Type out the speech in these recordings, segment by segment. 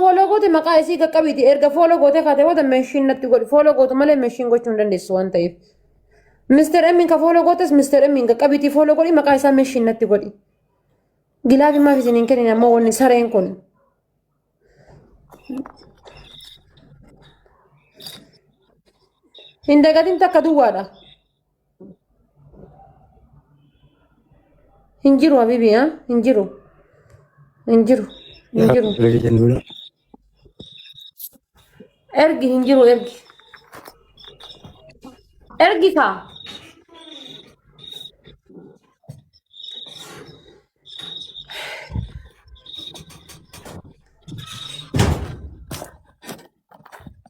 follow goote maqaa isii qaqqabiti erga follow goote kaate wada machine natti godhi follow goote malee machine gochuu hin dandeessu waan ta'eef Mr. Emin ka follow gootes Mr. Emin qaqqabiti follow godhi maqaa isaa machine natti godhi gilaabi maaf isiniin kennin ammoo wanni sareen kun hindagatin takka duwwaadha hinjiru habibi ha hinjiru ergi hinjiru ergi ka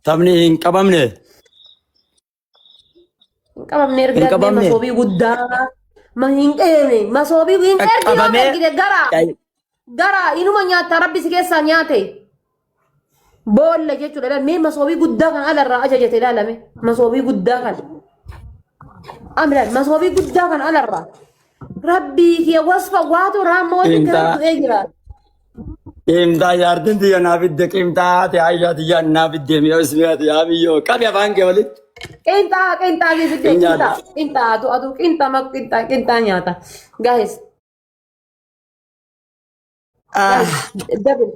Sabni hin qabamne erga masobii guddaa masobii ergi gara inuma nyaata rabbi si keessa nyaate boolla jechuudha mee masobii guddaa kan alarraa ajajate ilaalame masobii guddaa kan amran masobii guddaa kan alarraa rabbi kee wasfa waatu raamma wajji kana eegira qimta yaardin tiya naafidde qimta ati aayyaati yaa naafidde mi'a ismiyaati yaa biyyo qabi afaan kee walitti qinta qinta atu qinta nyaata guys double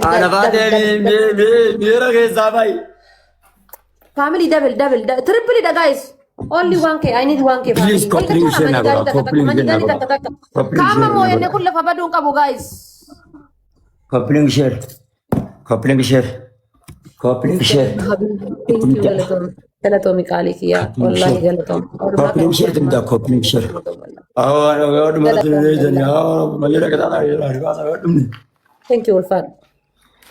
ana baate miira keessaa bayi family double triple da guys only 1k I need 1k Please, complete share na bro. kama mo yende kulle fa badun qabu guys Coupling share. thank you galatom kali kiya wallahi galatom Coupling share tinda coupling share. Ana wadu maratu reason ya majira kata na ribasa wadu. thank you ulfan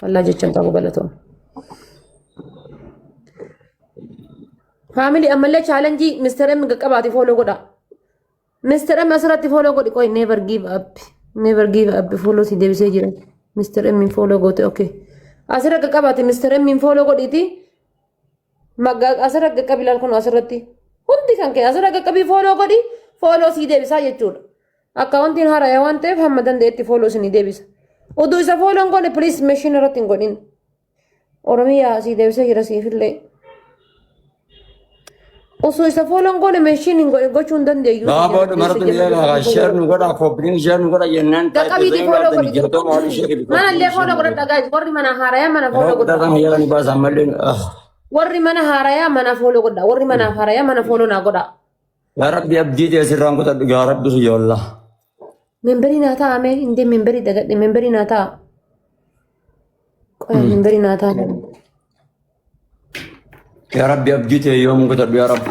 wallahi jechan qabu galatom family amalle challenge Mr. M qaqqabati follow goda Mr. M asirratti follow godi koy never give up follow si debise jira Mr. M follow gote okay asirra qaqqabati Mr. M follow goditi magga asirra qaqqabilal kun asirratti hundi kan kee asirra qaqqabi follow godi follow si debisa jechuudha akkauntiin haraya waan ta'eef hamma dandeetti follow si debisa oduu isa follow ngone please machine irratti godhin oromiyaa si debise jira siifillee Oso isa follow ngone machine gochuu hin dandeeyyu. Baabo maratu ya share nu goda coupling share nu goda yennan qaqqabiti follow godi mana illee follow godha guys warri mana haraya mana follow godha warri mana haraya mana follow godha warri mana haraya mana follow na godha Ya Rabbi abdi te sirran goda ya Rabbi su ya Allah memberi na ta ame inde memberi daga memberi na ta qoy memberi na ta Ya Rabbi abdi te yom goda ya Rabbi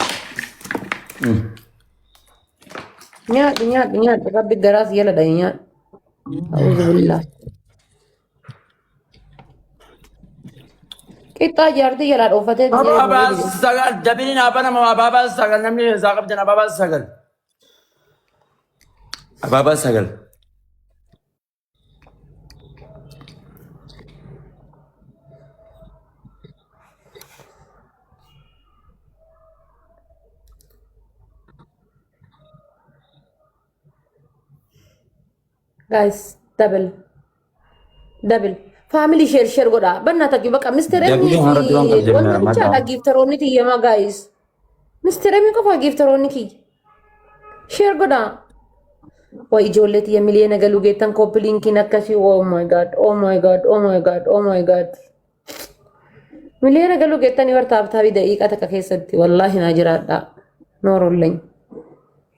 nyaat rabbi garas yala da nyaat a'udzu billah kita jardi yala ofate Baba sagal dabinin apa nama baba sagal namni zakab jana baba sagal guys double family share goda banna tagi baka Mr. M wonna cha giftaroni ti yama guys Mr. M ko fa giftaroni ki share goda wa ijolleti ya miliona galu getan copy link nakasi oh my god miliona galu getan warta abtabi daqiqa taka keessatti wallahi na jiraadha noorolleen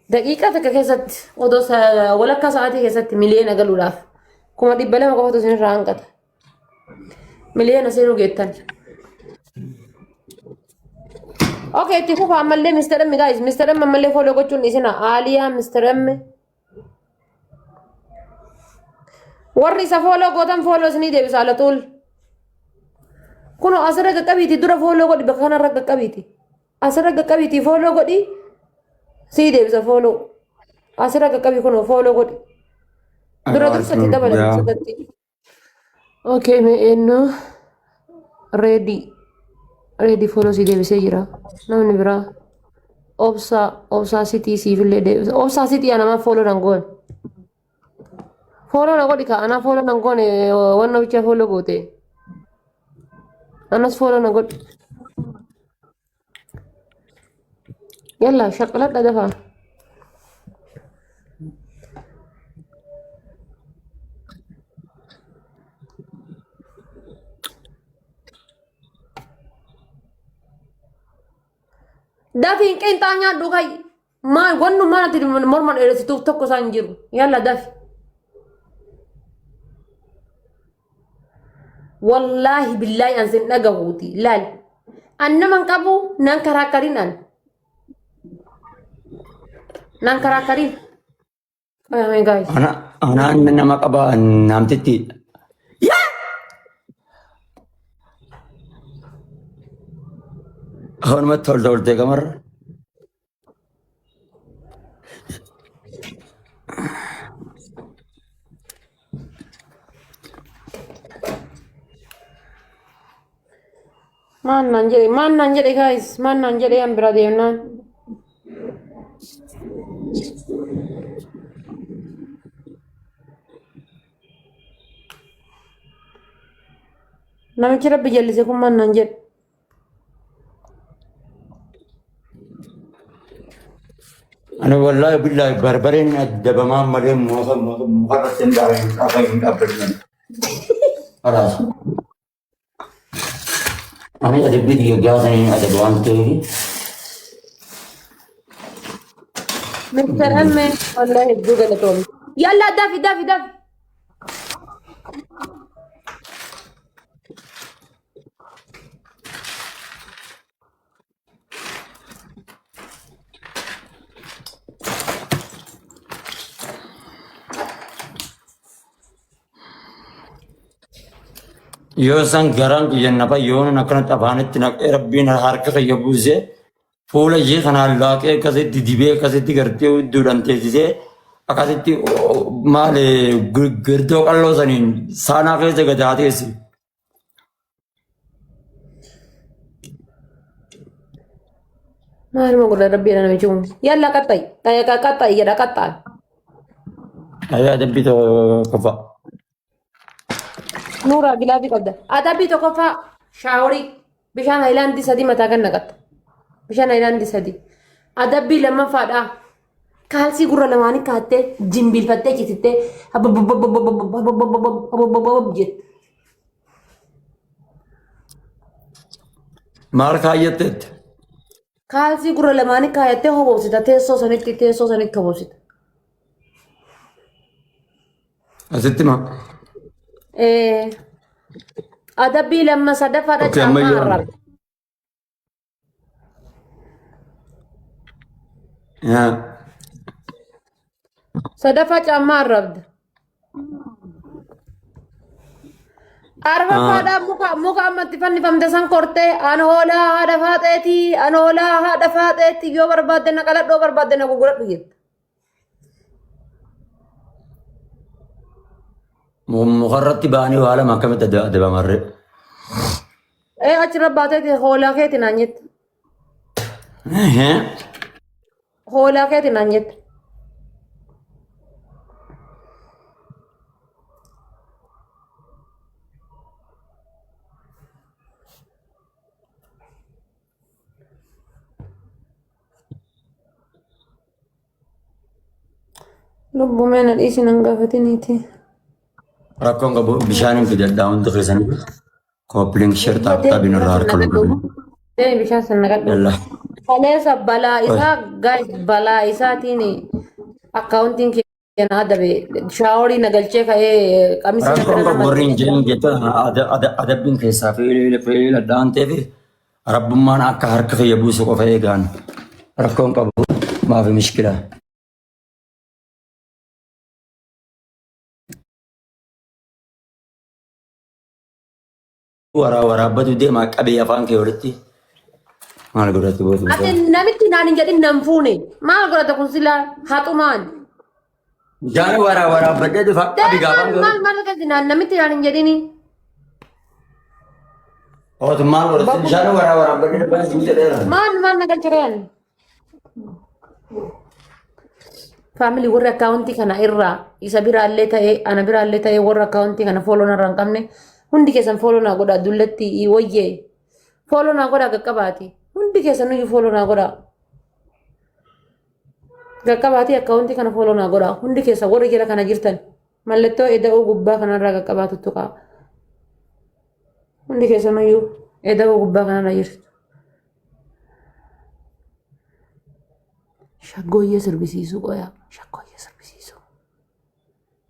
daqiqa taka keessatti odo walakka sa'aatii keessatti miliyoona galuudhaaf kuma 200 qofatu isin irraa hanqata miliyoona seenuu geettan okay itti fufa ammallee Mr. M guys Mr. M ammallee follow gochuun isina Aliyaa Mr. M warri isa follow gootan follow isinii deebisa alatul kuno asirra qaqqabiti dura follow godhi bakka kanarra qaqqabiti asirra qaqqabiti follow godhi si deebisa follow asirra qaqqabi kuno follow godhi dura dursatti dabalati sadatti okay me enno ready follow si deebisee jira namni biraa obsa city si fille deebisa obsa city anama follow dangoon follow na godhi ka ana follow nan gone wanno bicha follow gote anas follow na godhi yalla shaqala da dafa dafi qintanya dukai ma wanno mana ti morman ere situ tokko sanjiru yalla dafi wallahi billahi an sin daga huti lal annaman qabu nan karakarinan nan karakarin oh my guys Ana nama kaba namtiti. Ya. Hormat tolde kamar. man nanjere guys man nanjere am brother na namichi rabbi jallise kun man nanjere Ana wallahi billahi barbarin adaba mamare muharrat sendara apa yang dapat. Alas. Ani ada video gaza ni ada bantu ni. Mr. Amme wallahi google tom yalla dafi Yo sang garang ki janna pa yo na kana tabane tinak rabbina harka ka yabuze pula ye kana Allah ke kase didibe kase ti karte durante jise akase ti male girdo kallo sanin sana ke jaga jate si mal mo goda rabbi na namichi kun yalla katay katay yada katay aya dabbi to kafa Nura gilafi qabda adabi tokko fa shaawri bishaan hayilaandii sadii mataa kan naqatta bishaan hayilaandii sadii adabbii lammaffaadha kaalsii gurra lamaanii kaattee jimbiilfattee citittee jette maal kaayyatte kaalsii gurra lamaanii kaayattee hobobsita teessoo sanitti hobobsita asitti ma adabbii lamma sadaffaadha Okay, amma caamaa yoo- arraba ya sadaffaa caamaa arrabda arfaffaadha muka ammatti fannifamte san kortee an hoolaa haadha faaxeeti yoo barbaadde na qaladhoo barbaadde na gugguradhu jette mukarratti baanii waa lama akkamitti adaba marre achirra baateeti hoolaa keeti naan jette hoolaa keeti naan jette lubbumeen adhiisin hangaafatiniiti rakkoon qabu bishaan hin fidadhaa hundi keessanii kooppiling shirtaa akka binirraa harka lubbu deemi bishaan san naqadhu yalla kaleessa balaa isaa guys balaa isaatiin akkaawuntiin keenya adabe shaaworii nagalchee ka'ee qamisi rakkoon qabu warri hin jedhin jechuudha adabbiin keessaa fe'ila dhaan ta'eef rabbummaan akka harka kiyya buusu qofa eegaan rakkoon qabu maafi mishkila. Waraabatu deemaa qabee afaan kee walitti maal godhatti bootu ati namitti naan hin jedhin nan fuune maal godhata kun silaa haxumaan jaani waraabbadhee dhufa qabi gaafaan maal maal akkasi naan namitti naan hin jedhini ootu maal godhatti bishaan waraabbadhee dhufa hin jedheera maal nagalchireen family warra account kana irra isa biraallee ta'e ana biraallee ta'e warra account kana follow na ran qabne hundi keessan follow na godha dullatti wayye follow na godha gaqqabaati hundi keessan nu follow na godha gaqqabaati account kana follow na godha hundi keessan warra jira kana jirtan mallattoo eda'uu gubbaa kanarraa gaqqabaatu tuqa hundi keessan nu eda'uu gubbaa kanarra jirtu shaggooyyee sirbisiisu qoyaa shaggooyyee sirbisiisu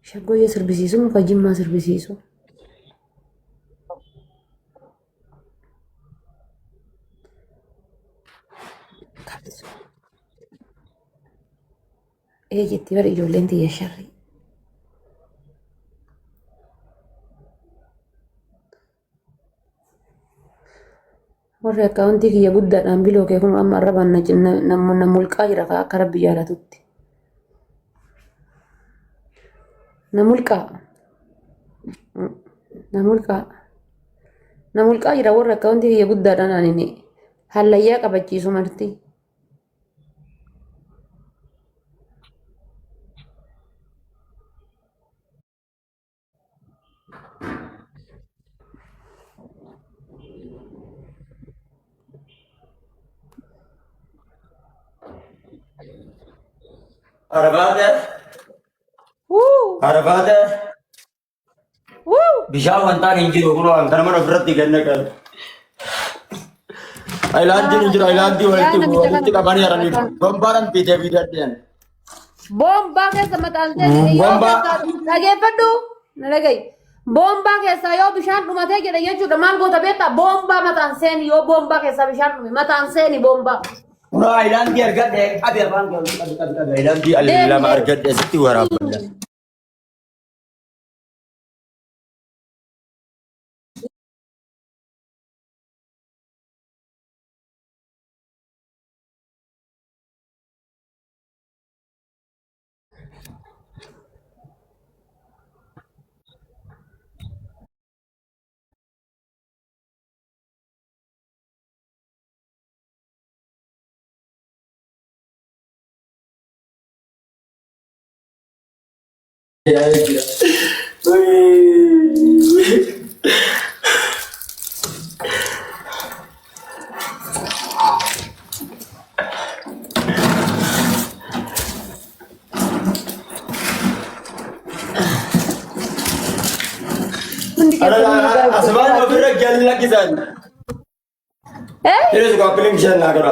shaggooyyee sirbisiisu muka jimmaa sirbisiisu jetti bara ijoolleen tiyya sharrii warri akkaawuntii kiyya guddaadhaan biloo kee kun amma arrabaan na mulqaa jira akka rabbi jaalatutti na mulqaa jira warri akkaawuntii kiyya guddaadhaan anini hallayyaa qabachiisu marti Arabada bishaan wantaan hin jiru kun waan kana mana ofirratti ganna qabu. Ayilaandii hin jiru ayilaandii walitti qabanii haranii bombaadhaan fiitee fiidadheen. Bombaa keessa mataan dhageeffadhu na dhagayi. Bombaa keessa yoo bishaan dhumatee jedhe jechuudha maal goota beektaa bombaa mataan seeni yoo bombaa keessa bishaan dhume mataan seeni bombaa. Kuna ayilaandii argadhe qabi afaan qabu ayilaandii lama argadhe asitti waraabadha. Asmaan ofirra jalla kisan. Terus kau pilih kisan nak kira.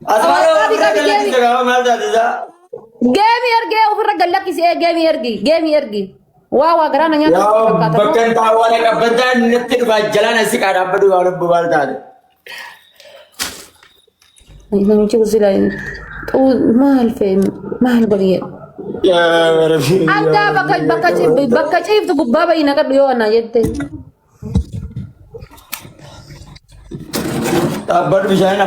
Asmaan ofirra jalla kisan kau mal tadi dah. Game ergi ofirra jalla kisan game ergi. Wah gerana nya. Bahkan tahuan yang kebetulan netir bajalan nasi kada apa dua orang bawal tadi. Ini macam tu lah. Oh mahal beri. Ya Rabbi. Anda bakal cip tu baba ini nak dua anak jette. Dapat misalnya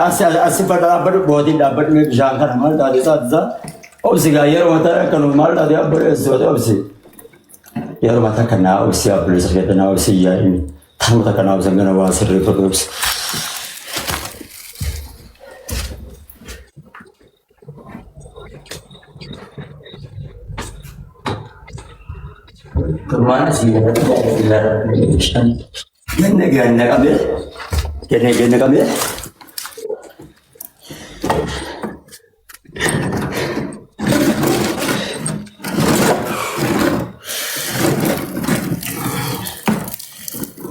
asal pada dapat buatin dapat ni bisa kan mal tadi saja. Obsi gaya rumah tadi kan mal tadi apa sesuatu obsi. Ya rumah tadi kan obsi apa boleh sekitar obsi ya ini. Tahu tak kan obsi kan obsi repot obsi. Kemana sih? Gana kami, gana kami.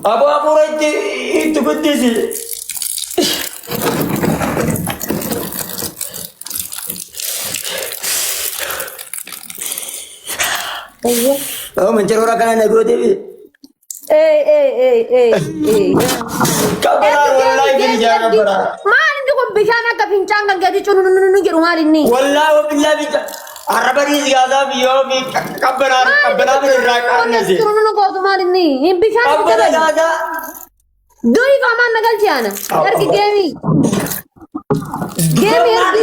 Apa itu betul sih? Oh, mencari orang kan anak gue dewi. Kau pernah lagi di jalan pernah? Mana itu kau bisa nak bincang kan jadi cunu nunu jadi rumah ini. Wallah, billah bincang. Arab ini segala bio, kabar berakan nasi. Cunu nunu kau tu mana ini? Ini bisa nak Apa ada? Doi kaman nagal ciana. Ergi game.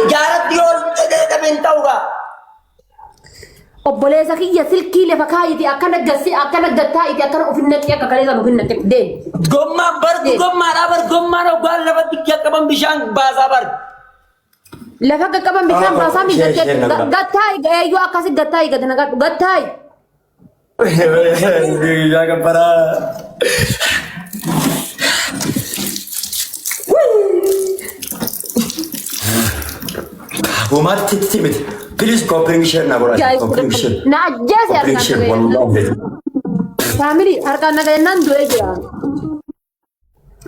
Jarak dia tak mentau kah? Obboleessa kiyya silkii lafa kaayiti akkana gassi akkana gattaa'iti akkana ofinnatti akka kaleessan ofinnatti dee. Gommaan bar gommaadhaa bar gommaan oggaan lafatti qaban bishaan baasaa bar. Lafa qaqqaban bishaan baasaa miidhagee gattaa eeyyuu akkasii gattaa eeggate nagaa gattaa. Bishaan qabbanaa. Uumatti timid. Please cooperation na godha. Cooperation. Na ajjeese Cooperation wallahi. Family harkaan nagayannaan du'ee jira.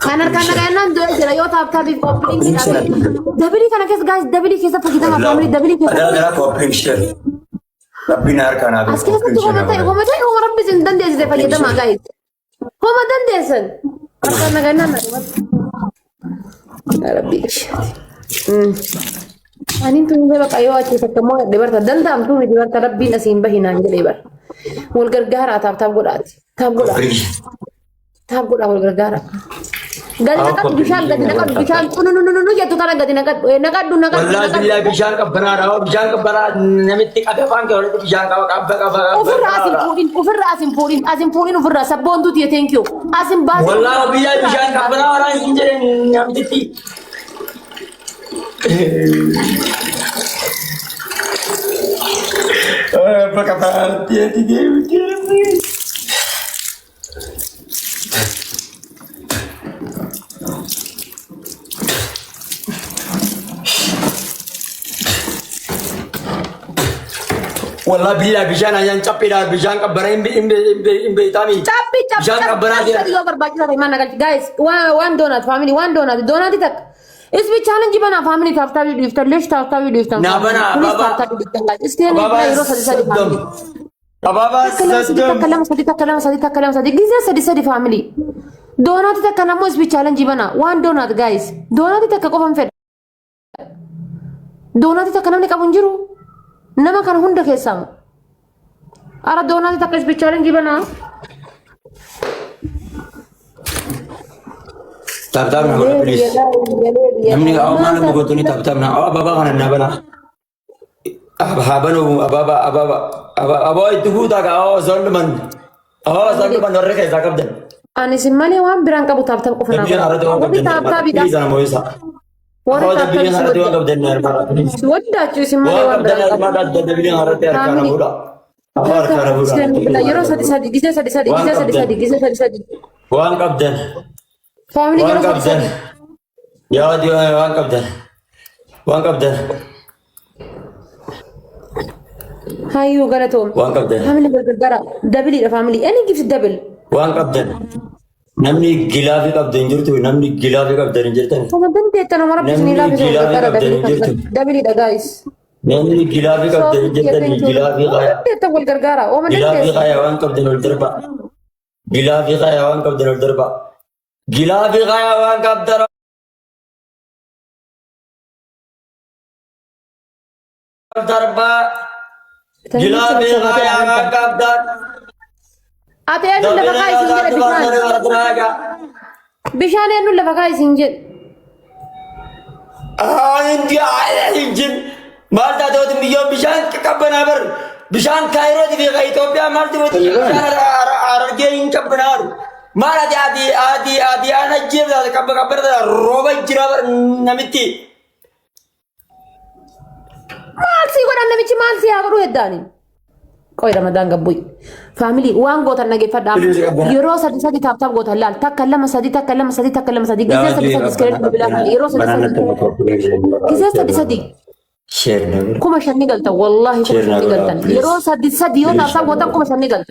Kan harkaan nagayannaan du'ee jira yoo taaptaabiif cooperation. Dabilii kana keessa guys dabilii keessa fakkii family dabilii keessa. Ada cooperation. Rabbiin harkaan haa as keessatti homa rabbi sin dandeessite fayyadamaa guys. Homa dandeessan. Harkaan nagayannaan rabbi. Ani tuh beberapa kayu aja ketemu di bar dendam tuh di bar rabbi nasim bahinan jadi bar. Wal gargara tab godat. Tab godat wal gargara. Gadi nakat bishan no ya tuh kana gadi nakat wallahi billahi bishan ka bara namitti qadafan ke oleh bishan ka asim purin ufirra sabon tuh ya thank you asim bas wallahi billahi bishan ka bara orang injere namitti apa kata dia والله بالله بيجان عشان تشبي لا بيجان كبرين إم تامي تشبي بيجان كبرين dia juga berbagi dari mana guys one donut family one donut itu اسمي challenge bana family taftawi diftar lesh taftawi diftar na bana baba iskene bayro sadi baba sadi giza sadi family donut takana mo ismi challenge bana one donut guys donut takka qofan fed donut takka namni qabun jiru nama kan hunda keessam ara donut takka ismi challenge bana tap na bana please namni aw mana mo gotoni tap na aw baba kana na bana habano aba itu ta ka aw zalman orre ke zakabdan ani simmani wan biran qabu tap qofna tap ida Orang tapi yang ada di orang kabden ni mana? Sudah cuy simmani wan biran qabu mana ada di yang ada di arkana buda. Arkana buda. Yoro sadi giza sadi Wan kabden. Family Wan yoro kabden. Ya dia wan kabden. Wan kabden. Hayu galatom. Wan kabden. Family bergara double the family any gives double. Wan kabden. Namni gilafi kabden jirtu namni gilafi kabden jirtan. Komandan teta nomor bismillah bergara double the guys. Namni gilafi kabden jirtan gilafi kaya. Teta wal gargara. Oh man Gilafi kaya wan kabden ulterba. Gilafi kaya wan kabden ulterba. Gilafi kaya wan kabden ulterba. Gilafi kaya wan kabden. Ate anu lafa kai sinjir bishan anu lafa kai sinjir India injin malta dot milyon bishan kabana bar bishan kairo di Ethiopia malta dot bishan arge in kabana mala adi ana jira kabar roba jira namiti malsi gona namichi malsi agru edani Koi Ramadan gabui family wan gota nage fada yoro sadi tap gota lal takallama sadi giza sadi skret bila yoro giza sadi share nagar kuma shanni galta wallahi kuma shanni galta yoro sadi yo tap gota kuma shanni galta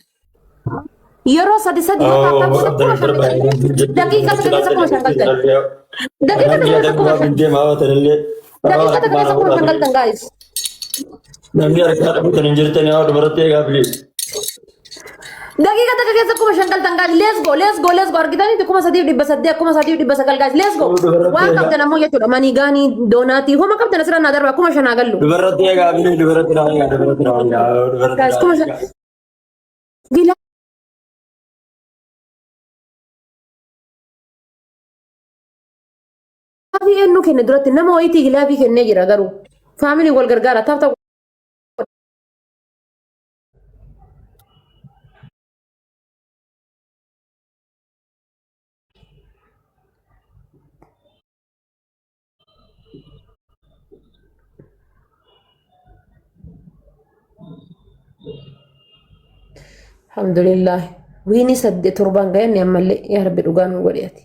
yoro sadi yo tap gota kuma shanni galta dakika kuma shanni galta dakika kuma shanni galta guys Namni arkana bukan jirtani awal berarti ya please. Dakika keessa kuma shankal tangal let's go argitani to kuma sadi dibba sagal guys let's go waan qabdan ammoo jechuudha manii gaanii doonaati homa qabdan asirra naa darba kuma shanaa gallu Berarti ya please berarti guys kuma gila Gilaafi eenyu kenne duratti nama wayitii gilaafii kennee jira garuu family wal gargaara taaf alhamdulillah wiini sadde torban gayan ni ammalle yaa rabbi dhugaan godhiyati